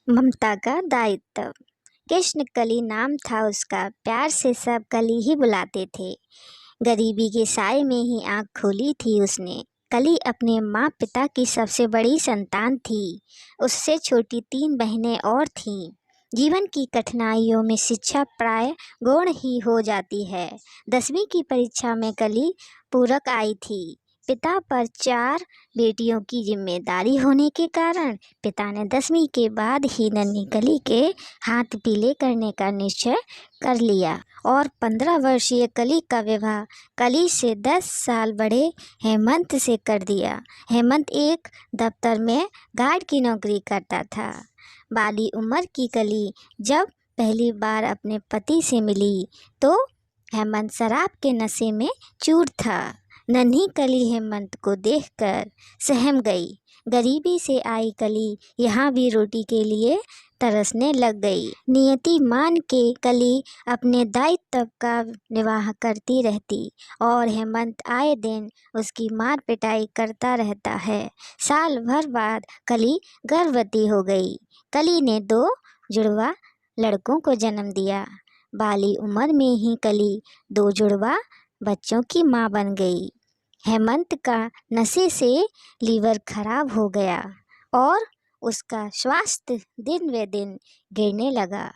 ममता का दायित्व। कृष्ण कली नाम था उसका, प्यार से सब कली ही बुलाते थे। गरीबी के साए में ही आँख खोली थी उसने। कली अपने माँ पिता की सबसे बड़ी संतान थी। उससे छोटी 3 बहनें और थीं। जीवन की कठिनाइयों में शिक्षा प्राय गौण ही हो जाती है। 10वीं की परीक्षा में कली पूरक आई थी। पिता पर 4 बेटियों की जिम्मेदारी होने के कारण पिता ने 10वीं के बाद ही नन्ही कली के हाथ पीले करने का निश्चय कर लिया और 15 वर्षीय कली का विवाह कली से 10 साल बड़े हेमंत से कर दिया। हेमंत एक दफ्तर में गार्ड की नौकरी करता था। बाली उम्र की कली जब पहली बार अपने पति से मिली तो हेमंत शराब के नशे में चूर था। नन्ही कली हेमंत को देखकर सहम गई। गरीबी से आई कली यहाँ भी रोटी के लिए तरसने लग गई। नियति मान के कली अपने दायित्व का निर्वाह करती रहती और हेमंत आए दिन उसकी मार पिटाई करता रहता है। साल भर बाद कली गर्भवती हो गई। कली ने 2 जुड़वा लड़कों को जन्म दिया। बाली उम्र में ही कली 2 जुड़वा बच्चों की माँ बन गई। हेमंत का नशे से लीवर खराब हो गया और उसका स्वास्थ्य दिन व दिन गिरने लगा।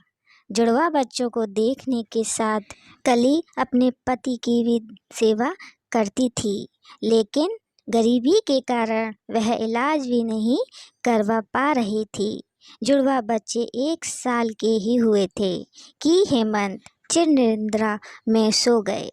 जुड़वा बच्चों को देखने के साथ कली अपने पति की भी सेवा करती थी, लेकिन गरीबी के कारण वह इलाज भी नहीं करवा पा रही थी। जुड़वा बच्चे 1 साल के ही हुए थे कि हेमंत चिरनिद्रा में सो गए।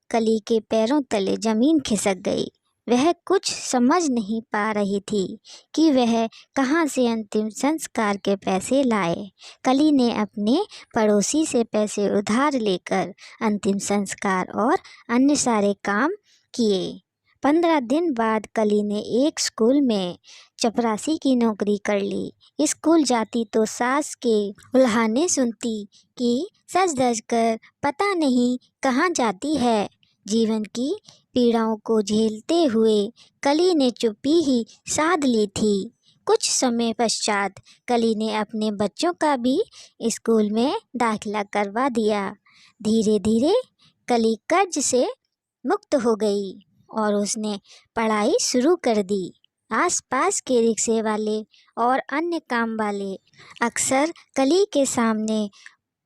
कली के पैरों तले जमीन खिसक गई। वह कुछ समझ नहीं पा रही थी कि वह कहाँ से अंतिम संस्कार के पैसे लाए। कली ने अपने पड़ोसी से पैसे उधार लेकर अंतिम संस्कार और अन्य सारे काम किए। 15 दिन बाद कली ने एक स्कूल में चपरासी की नौकरी कर ली। स्कूल जाती तो सास के उल्हाने सुनती कि सज धज कर पता नहीं कहाँ जाती है। जीवन की पीड़ाओं को झेलते हुए कली ने चुप्पी ही साध ली थी। कुछ समय पश्चात कली ने अपने बच्चों का भी स्कूल में दाखिला करवा दिया। धीरे धीरे कली कर्ज से मुक्त हो गई और उसने पढ़ाई शुरू कर दी। आसपास के रिक्शे वाले और अन्य काम वाले अक्सर कली के सामने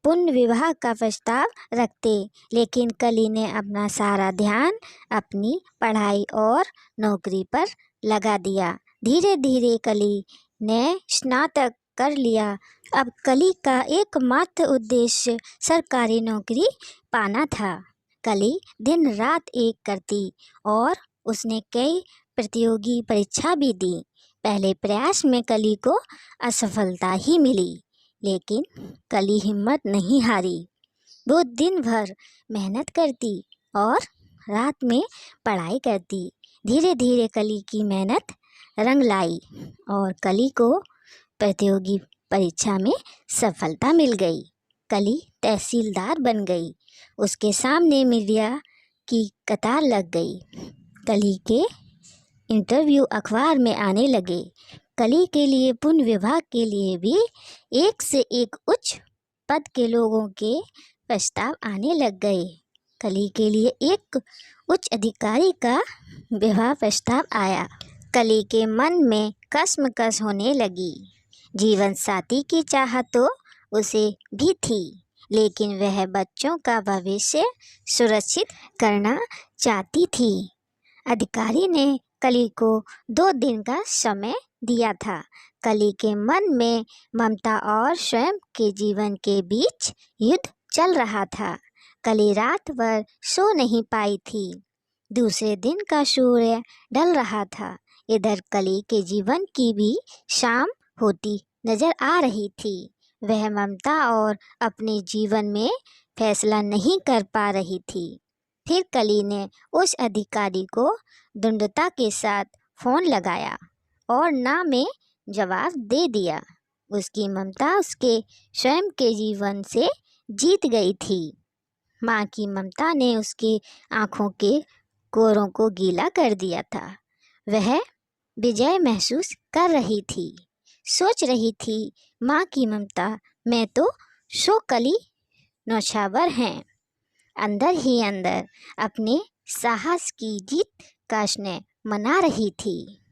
पुनः विवाह का प्रस्ताव रखते, लेकिन कली ने अपना सारा ध्यान अपनी पढ़ाई और नौकरी पर लगा दिया। धीरे धीरे कली ने स्नातक कर लिया। अब कली का एकमात्र उद्देश्य सरकारी नौकरी पाना था। कली दिन रात एक करती और उसने कई प्रतियोगी परीक्षा भी दी। पहले प्रयास में कली को असफलता ही मिली, लेकिन कली हिम्मत नहीं हारी। वो दिन भर मेहनत करती और रात में पढ़ाई करती। धीरे धीरे कली की मेहनत रंग लाई और कली को प्रतियोगी परीक्षा में सफलता मिल गई। कली तहसीलदार बन गई। उसके सामने मीडिया की कतार लग गई। कली के इंटरव्यू अखबार में आने लगे। कली के लिए पुनः विवाह के लिए भी एक से एक उच्च पद के लोगों के प्रस्ताव आने लग गए। कली के लिए एक उच्च अधिकारी का विवाह प्रस्ताव आया। कली के मन में कसमकस होने लगी। जीवन साथी की चाहत तो उसे भी थी, लेकिन वह बच्चों का भविष्य सुरक्षित करना चाहती थी। अधिकारी ने कली को 2 दिन का समय दिया था। कली के मन में ममता और स्वयं के जीवन के बीच युद्ध चल रहा था। कली रात भर सो नहीं पाई थी। दूसरे दिन का सूर्य ढल रहा था। इधर कली के जीवन की भी शाम होती नजर आ रही थी। वह ममता और अपने जीवन में फैसला नहीं कर पा रही थी। फिर कली ने उस अधिकारी को दृढ़ता के साथ फोन लगाया और ना में जवाब दे दिया। उसकी ममता उसके स्वयं के जीवन से जीत गई थी। माँ की ममता ने उसकी आँखों के कोरों को गीला कर दिया था। वह विजय महसूस कर रही थी। सोच रही थी, माँ की ममता में तो सो कली नौछावर हैं। अंदर ही अंदर अपने साहस की जीत का स्नेह मना रही थी।